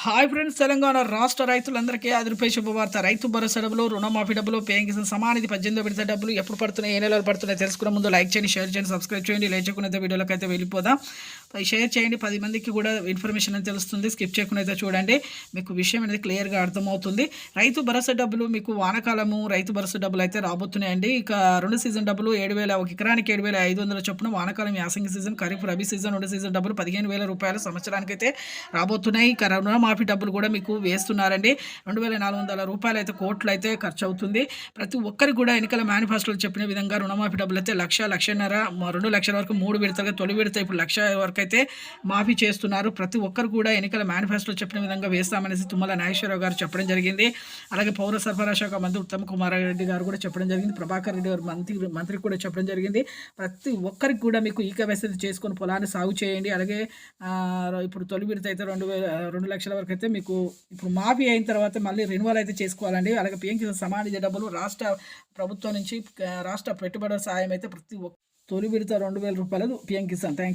Hi friends, Telangana రాష్ట్ర రైతులందరికీ రూ. శుభవార్త. రైతు భరోసా డబ్బులు, రుణమాఫీ డబ్బులు, పేయింగ్ కిసాన్ సమానిధి 18వ విడత డబ్బులు ఎప్పుడు పడుతున్నాయి, ఏ నెలలు పడుతున్నాయి తెలుసుకునే ముందు లైక్ చేయండి, షేర్ చేయండి, సబ్స్క్రైబ్ చేయండి. లేచకునైతే వీడియోలోకి అయితే వెళ్ళిపోదాం. షేర్ చేయండి, 10 మందికి కూడా ఇన్ఫర్మేషన్ అని తెలుస్తుంది. స్కిప్ చేయకుండా అయితే చూడండి, మీకు విషయం అనేది క్లియర్గా అర్థమవుతుంది. రైతు భరోసా డబ్బులు మీకు వానకాలము రైతు భరోసా డబ్బులు అయితే రాబోతున్నాయండి. ఇక 2 సీజన్ డబ్బులు 7,000, ఒక ఎకరానికి 7,500 చొప్పున వానకాలం యాసంగి season, kharif rabi season 2 season డబ్బులు 15,000 రూపాయలు సంవత్సరానికి అయితే రాబోతున్నాయి. ఇక రుణమాఫీ డబ్బులు కూడా మీకు వేస్తున్నారండి. 2,400 రూపాయలు అయితే కోట్లు అయితే ఖర్చు అవుతుంది. ప్రతి ఒక్కరికి కూడా ఎన్నికల మేనిఫెస్టోలో చెప్పిన విధంగా రుణమాఫీ డబ్బులు అయితే 1,00,000, 1,50,000, 2 లక్షల వరకు 3 విడతలుగా, తొలి విడత ఇప్పుడు 1,00,000 వరకు అయితే మాఫీ చేస్తున్నారు. ప్రతి ఒక్కరు కూడా ఎన్నికల మేనిఫెస్టోలో చెప్పిన విధంగా వేస్తామనేసి తుమ్మల నాగేశ్వరరావు గారు చెప్పడం జరిగింది. అలాగే పౌర సరఫరా శాఖ మంత్రి ఉత్తమ్ కుమార్ రెడ్డి గారు కూడా చెప్పడం జరిగింది. ప్రభాకర్ రెడ్డి గారు మంత్రి కూడా చెప్పడం జరిగింది. ప్రతి ఒక్కరికి కూడా మీకు ఈకేవైసీ చేసుకొని పొలాన్ని సాగు చేయండి. అలాగే ఇప్పుడు తొలి విడత అయితే 2 లక్షల వరకు అయితే మీకు ఇప్పుడు మాఫీ అయిన తర్వాత మళ్ళీ రెన్యువల్ అయితే చేసుకోవాలండి. అలాగే పీఎం కిసాన్ సమానిధి డబ్బులు రాష్ట్ర ప్రభుత్వం నుంచి రాష్ట్ర పెట్టుబడుల సాయం అయితే ప్రతి ఒక్క తొలి విడత 2,000 రూపాయలు పీఎం కిసాన్. థ్యాంక్